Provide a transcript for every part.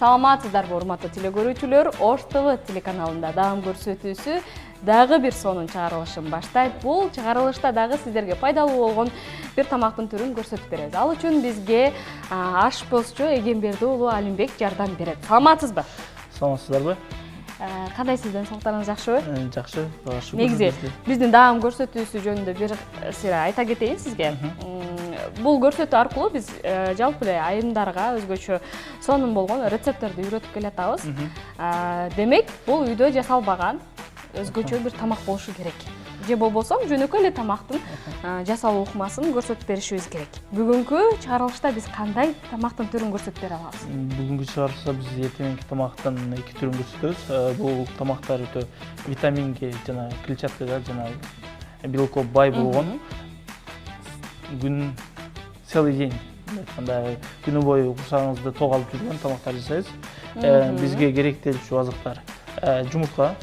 Саламатсыздарбы, урматтуу теле көрүүчүлөр? Ош ТВ телеканалында даам көрсөтүүсү дагы бир сонун чыгарылышын баштайт. Бул чыгарылышта дагы сиздерге пайдалуу болгон бир тамактын түрүн көрсөтүп беребиз. Ал үчүн бизге ашпозчу Эгемберди уулу Алимбек жардам берет. Саламатсызбы? Саламатсыздарбы? Кандай сиздин соңуктарыңыз жакшыбы? Жакшы. Негизи биздин даам көрсөтүүсү жөнүндө бир сыйра айта кетейин сизге. Бул көрсөтүү аркылуу биз жалпы эле айымдарга өзгөчө сонун болгон рецепттерди үйрөтүп келатабыз. Демек, бул үйдө жасалбаган өзгөчө бир тамак болушу керек. Же болбосо жөнөкөй эле тамактын жасалуу ыкмасын көрсөтүп беришибиз керек. Бүгүнкү чыгарылышта биз кандай тамактын түрүн көрсөтүп бере алабыз? Бүгүнкү чыгарылышта биз эртеңки тамактын 2 түрүн көрсөтөбүз. Бул тамактар өтө витаминге жана клетчаткага жана белокко бай болгон. Күн целый день айтканда күнү бою курсагыңызды ток алып жүргөн тамактар жасайбыз. Бизге керектелчү азыктар жумуртка,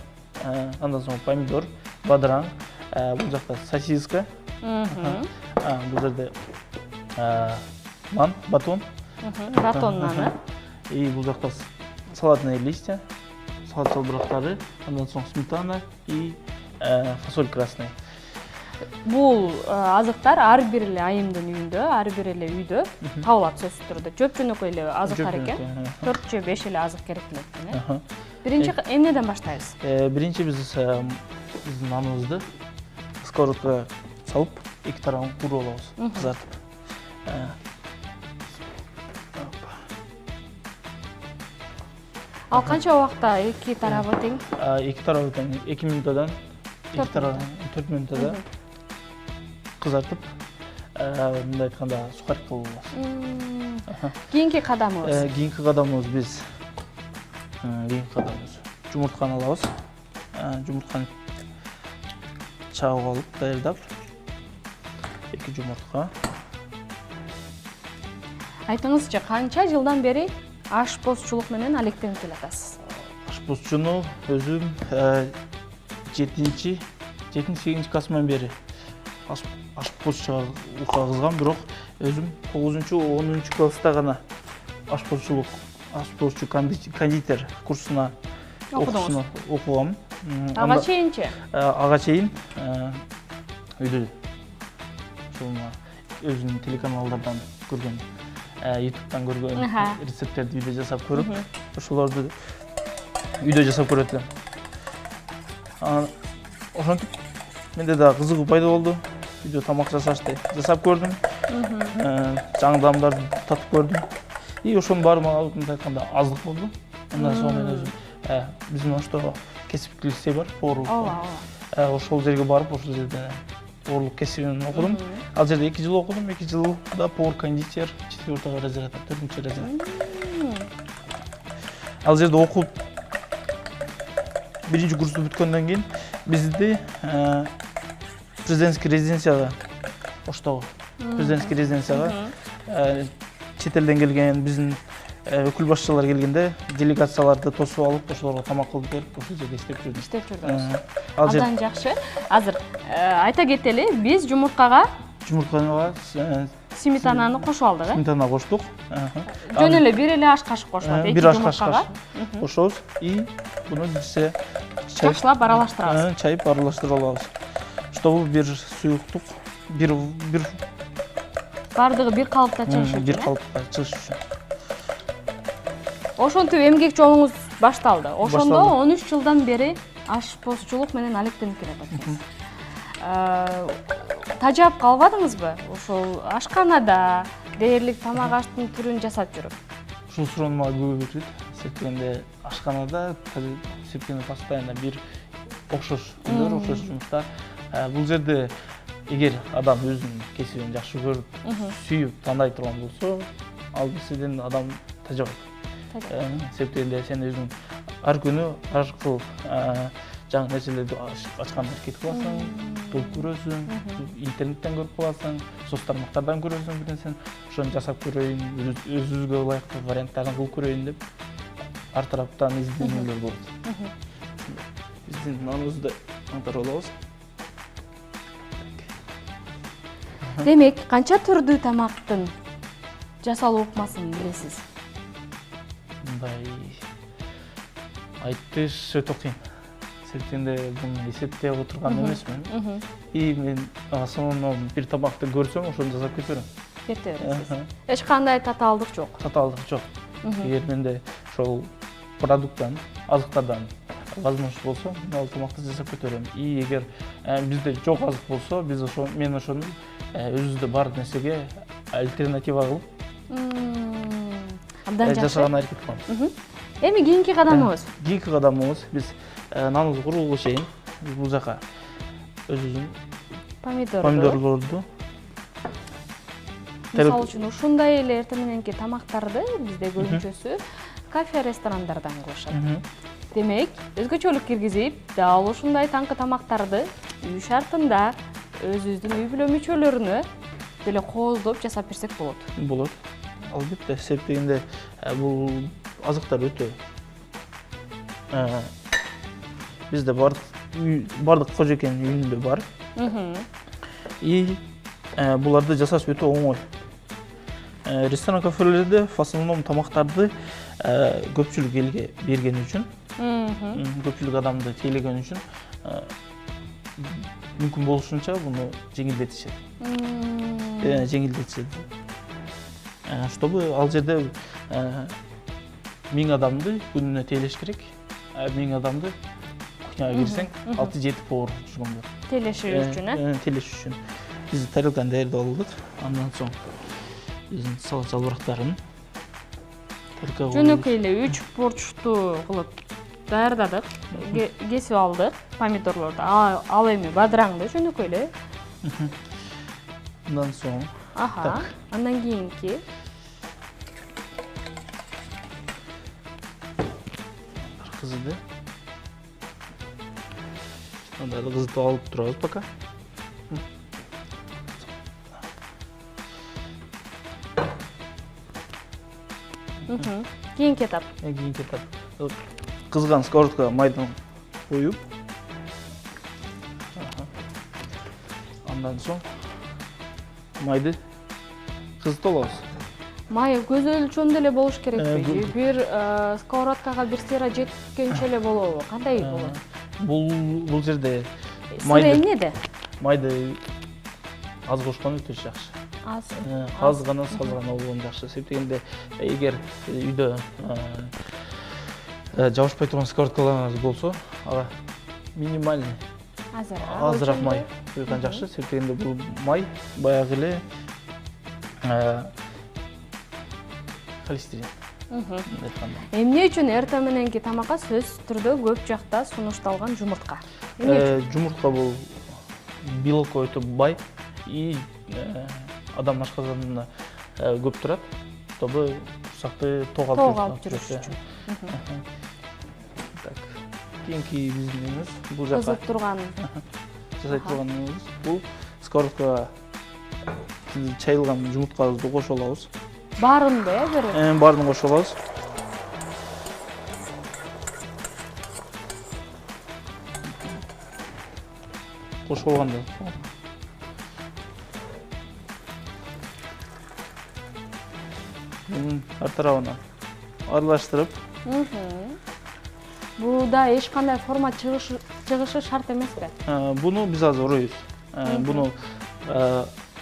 андан соң помидор, бадыраң, бул жакта сосиска, бул жерде нан, батон, наны, и бул жакта салатные листья, салат чылбырактары, андан соң сметана и фасоль красный. Бул азыктар ар бир эле айымдын үйүндө, ар бир эле үйдө табылат сөзсүз түрдө. Жөнөкөй эле азыктар экен. 4 же 5 эле азык керектелет экен. Биринчи эмнеден баштайбыз? Биринчи биздин наныбызды сковородкага салып, эки тарабын кууруп алабыз, кызартып. Ал канча убакта эки тарабы тең? Эки тарабы тең 2 минутадан 4 минутада кызартып, мындай айтканда сухарик кылып алабыз. Кийинки кадамыбыз? Кийинки кадамыбыз биз жумуртканы алабыз. Жумуртканы чагып алып, даярдап, 2 жумуртка. Айтыңызчы, канча жылдан бери ашпозчулук менен алектенип келатасыз? Ашпозчуну өзүм 7-8 классыман бери ашпозчуга кызгам, бирок өзүм 9-10 класста гана ашпозчу кондитер курсуна окугам. Ага чейинчи? Ага чейин үйдө өзүнүн телеканалдардан көргөн, YouTube'дан көргөн рецепттерди үйдө жасап көрүп, ошолорду үйдө жасап көрөт элем. Ошентип менде да кызыгуу пайда болду. Үйдө тамак жасашты жасап көрдүм. Жаңы даамдарды татып көрдүм. И ошонун баары мага айтканда аздык болду. Андан соң мен өзүм биздин Ошто кесиптик лицей бар, поварлык. Ошол жерге барып, ошол жерде поварлык кесибин окудум. Ал жерде 2 жыл окудум, 2 жылда повар-кондитер 4 разряд, 4 разряд. Ал жерде окуп биринчи курсту бүткөндөн кийин бизди президентский резиденцияга, Оштогу президентский резиденцияга чет элден келген биздин өкүл башчылар келгенде делегацияларды тосуп алып, ошолорго тамак кылып берип, ошол жерде иштеп жүрдүм. Абдан жакшы. Азыр айта кетели, биз жумурткага сметананы кошуп алдык, Сметана коштук. Жөн эле бир эле аш кашык кошулат, эки жумурткага. Кошобуз и буну бизсе жакшылап аралаштырабыз. Чайып аралаштырып алабыз. Чтобы бир суюктук, бир бардыгы бир калыпта чыгыш үчүн. Бир калыпта чыгыш үчүн. Ошентип эмгек жолуңуз башталды. Ошондо 13 жылдан бери ашпозчулук менен алектенип келатасыз. Тажап калбадыңызбы? Ошол ашканада дээрлик тамак аштын түрүн жасап жүрүп. Ушул суроону мага көп беришет. Эсептегенде ашканада эсептегенде постоянно бир окшош күндөр, окшош жумуштар. Бул жерде эгер адам өзүнүн кесибин жакшы көрүп, сүйүп, тандай турган болсо, ал нерседен адам тажабайт. Эсептегенде сен өзүң ар күнү ар кыл жаңы нерселерди ачкан аракет кыласың, болуп көрөсүң, интернеттен көрүп каласың, соц тармактардан көрөсүң бир нерсени, ошону жасап көрөйүн, өзүбүзгө ылайыктуу варианттарын кылып көрөйүн деп ар тараптан изденүүлөр болот. Биздин наныбызды аңтарып алабыз. Демек, канча түрдүү тамактын жасалуу ыкмасын билесиз? мындай айтыш өтө кыйын. Себебинде буну эсептеп отурган эмесмин. И мен сонун бир тамакты көрсөм, ошону жасап кетерим. Кетерсиз. Эч кандай татаалдык жок. Татаалдык жок. Эгер менде ошол продукттан, азыктардан возможность болсо, мен ал тамакты жасап кетерим. И эгер бизде жок азык болсо, мен ошону өзүбүздө бар нерсеге альтернатива кылып абдан жакшы жашаганга аракет кылам. Эми кийинки кадамыбыз? Кийинки кадамыбыз биз наныбыз курууга чейин бул жака өзүбүздүн помидорлорду мисалы үчүн ушундай эле эртең мененки тамактарды бизде көбүнчөсү кафе ресторандардан кылышат. Демек, өзгөчөлүк киргизип, дал ушундай таңкы тамактарды үй шартында өзүбүздүн үй бүлө мүчөлөрүнө деле кооздоп жасап берсек болот. Болот. Албетте, себебинде бул азыктар өтө бизде бардык кожекенин үйүндө бар. И буларды жасаш өтө оңой. Ресторан кафелерде в основном тамактарды көпчүлүк элге берген үчүн, көпчүлүк адамды тейлеген үчүн мүмкүн болушунча буну жеңилдетишет. Чтобы ал жерде 1000 адамды күнүнө тейлеш керек. 1000 адамды кухняга кирсең 6-7 повар жүргөн. Тейлеш үчүн, Тейлеш үчүн. Биз тарелканы даярдап алдык. Андан соң биздин салат жалбырактарын жөнөкөй эле 3 борчту кылып даярдадык. Кесип алдык помидорлорду. Ал эми бадыраңды жөнөкөй эле. Андан соң андан кийинки кызды. Анда кызытып алып турабыз пока. Кийинки этап. Кийинки этап. Кызган сковородкага майдан коюп, андан соң майды кызытып алабыз. Май көз өлчөмдө эле болуш керекпи? Бир сковородкага бир сыйра жеткенче эле болобу? Кандай болот? Бул жерде майды эмнеде? Майды аз кошкон өтө жакшы. Аз гана болгон жакшы. Себебинде эгер үйдө жабышпай турган сковородкаларыңыз болсо, ага минимальный азыраак май куйган жакшы. Себебинде бул май баягы эле холестерин. Эмне үчүн эртең мененки тамакка сөзсүз түрдө көп жакта сунушталган жумуртка? Жумуртка бул белокко өтө бай и адам ашказанында көп турат, чтобы курсакты ток алып жүрүш үчүн. Кийинки биздин эмес бул жака кызып турган жасай турганыбыз бул сковородкага чайылган жумурткабызды кошо алабыз. Баарында бир? Баарын кошо алабыз. Кошуп алганда ар тарабына аралаштырып. Буда эч кандай формат чыгышы шарт эмеспи? Буну биз азыр оройбуз. Буну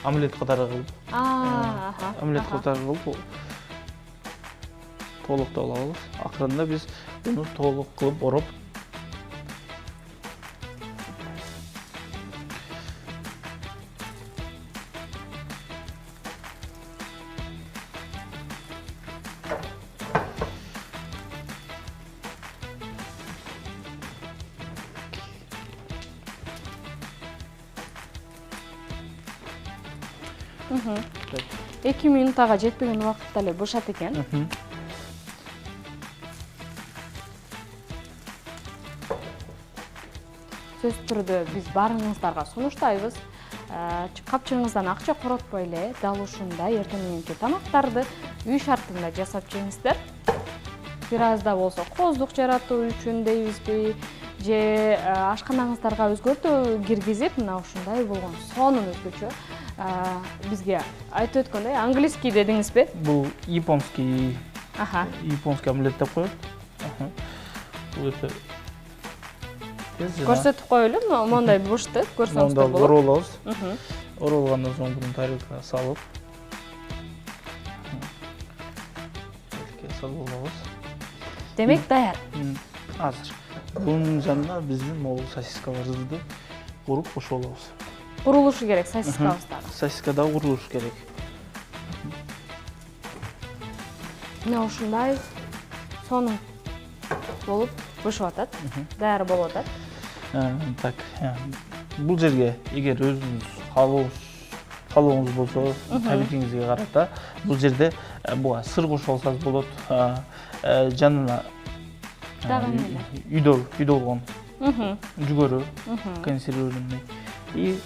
омлет катары кылып. Омлет катары кылып толуктап алабыз. Акырында биз буну толук кылып ороп Эки минутага жетпеген убакытта эле бышат экен. Сөз түрдө биз баарыңыздарга сунуштайбыз. Капчыгыңыздан акча коротпой эле дал ушундай эртең мененки тамактарды үй шартында жасап жеңиздер. Бир аз да болсо кооздук жаратуу үчүн дейбизби, же ашканаңыздарга өзгөртүү киргизип, мына ушундай болгон сонун өзгөчө бизге айтып өткөндөй английский дедиңизби? Бул японский Аха. Японский омлет деп коет. Бул өтө Көрсөтүп коелу, мондай бушты көрсөңүздөр Монда болот. оролобуз. Оролгандан соң буну тарелкага салып, салып алабыз. Демек даяр. Азыр. Бунун жанына биздин могул сосискаларыбызды куруп кошуп алабыз. Курулушу керек сосискабыз дагы. Сосиска да курулуш керек. Мына ушундай сонун болуп бышып атат. Даяр болуп атат. Так, бул жерге эгер өзүңүз каалооңуз болсо, табитиңизге карата бул жерде буга сыр кошуп алсаңыз болот. Жанына үйдө болгон жүгөрү, консервированный. И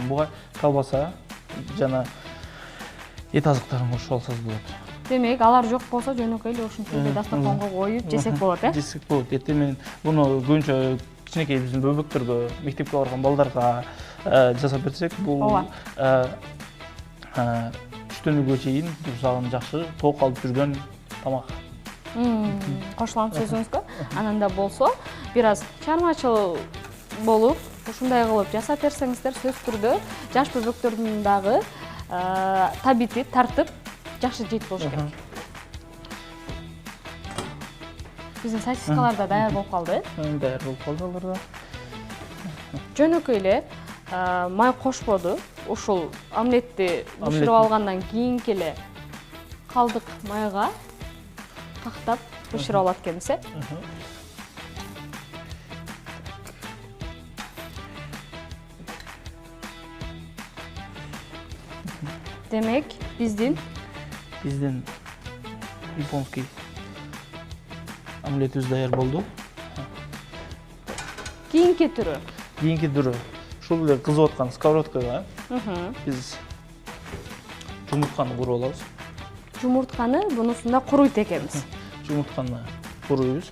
буга колбаса жана эт азыктарын кошуп алсаңыз болот. Демек, алар жок болсо жөнөкөй эле ушинтип дастарханга коюп жесек болот, Жесек болот. Эртең менен буну көбүнчө кичинекей биздин бөбөктөргө, мектепке барган балдарга жасап берсек, бул түштөнүүгө чейин турсагын жакшы тоок алып жүргөн тамак. Кошулам сөзүңүзгө. Ананда болсо, бир аз чармачыл болуп, ушундай кылып жасап берсеңиздер, сөзсүз түрдө жаш бөбөктөрдүн дагы табити тартып жакшы жейт болуш керек. Биздин сосискалар да даяр болуп калды. Даяр болуп калды алар да. Жөнөкөй эле май кошподу. Ушул омлетти бышырып алгандан кийинки эле калдык майга кактап бышырып алат экенбиз, Демек, биздин японский омлетибиз даяр болду. кийинки түрү. Ушул эле кызып аткан сковородкага биз жумуртканы куруп алабыз. Жумуртканы бунусунда куруйт экенбиз. Жумуртканы куруйбуз.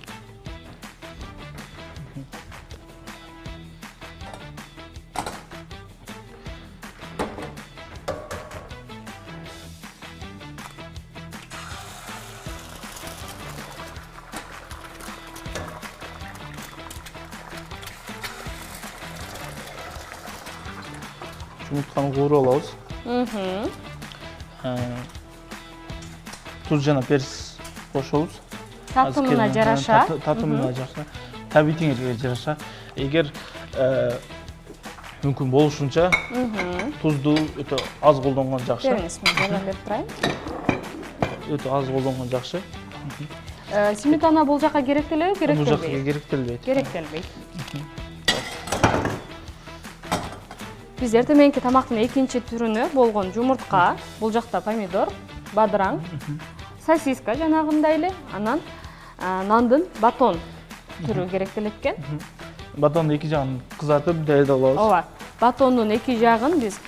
Жумуртканы кууруп алабыз. Туз жана перс кошобуз. Татымына жараша. Татымына жараша. Табитиңерге жараша. Эгер мүмкүн болушунча тузду өтө аз колдонгон жакшы. Бериңиз, мен жардам берип турайын. Өтө аз колдонгон жакшы. Сметана бул жака керектелеби, Бул жака керектелбейт. Керектелбейт. Биз эртең мененки тамактын экинчи түрүнө болгон жумуртка, бул жакта помидор, бадыраң, сосиска жанагындай эле, анан нандын батон түрү керектелет экен. Батондун эки жагын кызартып даярдап алабыз. Ооба. Батондун эки жагын биз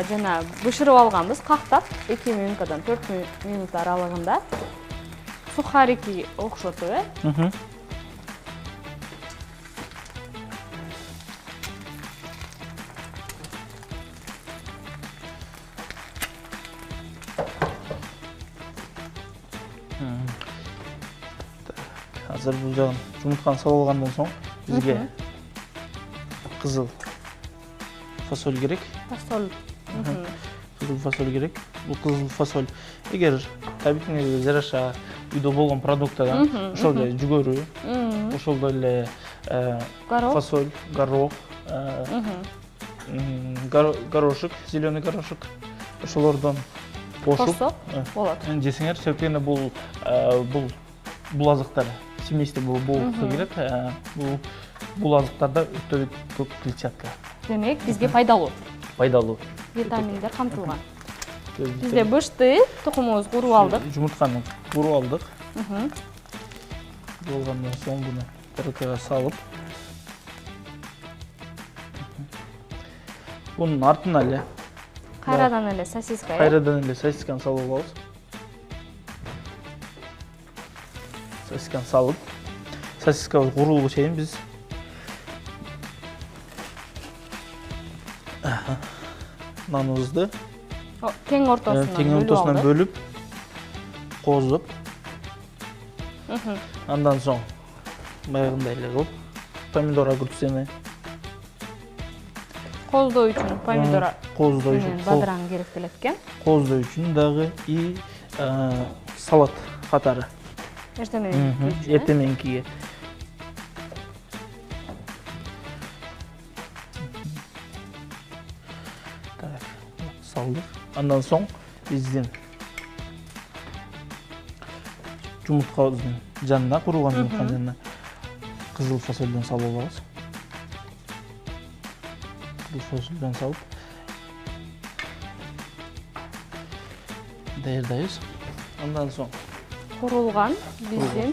жана бышырып алганбыз, кактап 2 минуттан 4 минут аралыгында. Сухарики окшотуп, Азыр бул жагын жумуртканы салып алгандан соң бизге кызыл фасоль керек. Кызыл фасоль керек. Бул кызыл фасоль эгер табитиңерге жараша үйдө болгон продуктадан ошол эле жүгөрү, ошол эле фасоль, горох, горошек, зеленый горошек, ошолордон кошуп болот. Жесеңер, себептен бул азыктар семейство болса керек. Бул азыктарда өтө көп клетчатка. Демек, бизге пайдалуу. Витаминдер камтылган. Бизде бышты, тукумубузду куруп алдык. Жумуртканы куруп алдык. Болгандан соң буну тарелкага салып, бунун артына эле кайрадан эле сосиска. Сосисканы салып алабыз. Сосисканы салып, сосиска курулугу чейин биз наныбызды тең ортосунан бөлүп, кооздоп, андан соң баягындай эле кылып помидор огурцени кооздоо үчүн помидор кооздоо үчүн бадыраң керектелет экен. кооздоо үчүн дагы и салат катары Эртең менен эртең мененкиге. Так, салдык. Андан соң биздин жумурткабыздын жанына, курган жумуртканын жанына кызыл фасольдөн салып алабыз. Кызыл фасольдөн салып даярдайбыз. Андан соң курулган биздин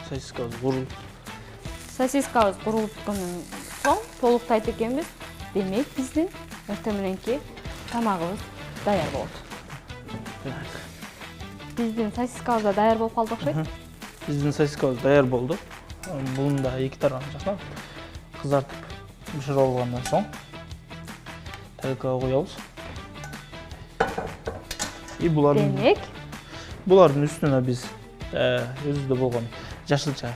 сосискабыз курулуп бүткөндөн соң толуктайт экенбиз. Демек биздин эртең мененки тамагыбыз даяр болот. Биздин сосискабыз да даяр болуп калды окшойт. Биздин сосискабыз даяр болду. Буну да эки тарабын жактан кызартып бышырып алгандан соң тарелкага коебуз. И булардын үстүнө биз өзүбүздө болгон жашылча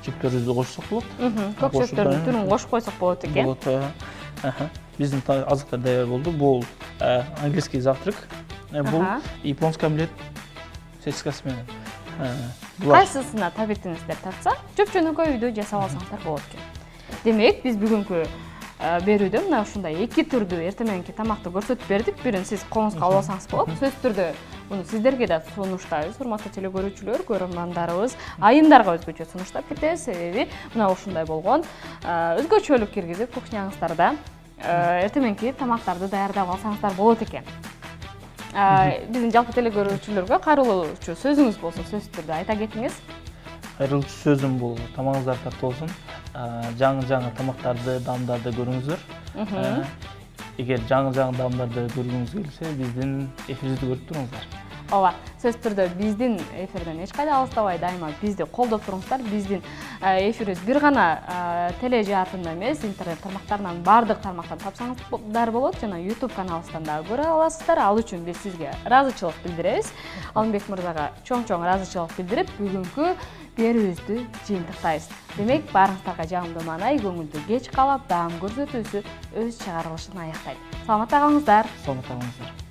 жүптөрүбүздү кошсок болот. Көкчөктөрдүн түрүн кошуп койсок болот экен. Биздин азыктар даяр болду. Бул английский завтрак. Бул японский омлет сосискасы менен. Кайсысына табитиңиздер тартса, жөп-жөнөкөй үйдө жасап алсаңыздар болот экен. Демек, биз бүгүнкү берүүдө мына ушундай эки түрдүү эртең мененки тамакты көрсөтүп бердик. Бирин сиз колуңузга алып алсаңыз болот. Сөзсүз түрдө муну сиздерге да сунуштайбыз, урматтуу телекөрүүчүлөр, көрөрмандарыбыз. Айымдарга өзгөчө сунуштап кетебиз, себеби мына ушундай болгон өзгөчөлүк киргизип кухняңыздарда эртең мененки тамактарды даярдап алсаңыздар болот экен. Биздин жалпы телекөрүүчүлөргө кайрылуучу сөзүңүз болсо, сөзсүз түрдө айта кетиңиз. Кайрылуучу сөзүм бул тамагыңыздар таттуу болсун. Жаңы тамактарды, даамдарды көрүңүздөр. Эгер жаңы даамдарды көргүңүз келсе, биздин эфирибизди көрүп туруңуздар. Ооба, сөзсүз түрдө биздин эфирден эч кайда алыстабай, дайыма бизди колдоп туруңуздар. Биздин эфирибиз бир гана теле жаатында эмес, интернет тармактарынан бардык тармактан тапсаңыздар болот. Жана YouTube каналыбыздан да көрө аласыздар. Ал үчүн биз сизге ыраазычылык билдиребиз. Алымбек мырзага чоң ыраазычылык билдирип, бүгүнкү берүүбүздү жыйынтыктайбыз. Демек, баарыңыздарга жагымдуу маанай, көңүлдүү кеч каалап, даам көрсөтүүсү өз чыгарылышын аяктайт. Саламатта калыңыздар. Саламатта калыңыздар.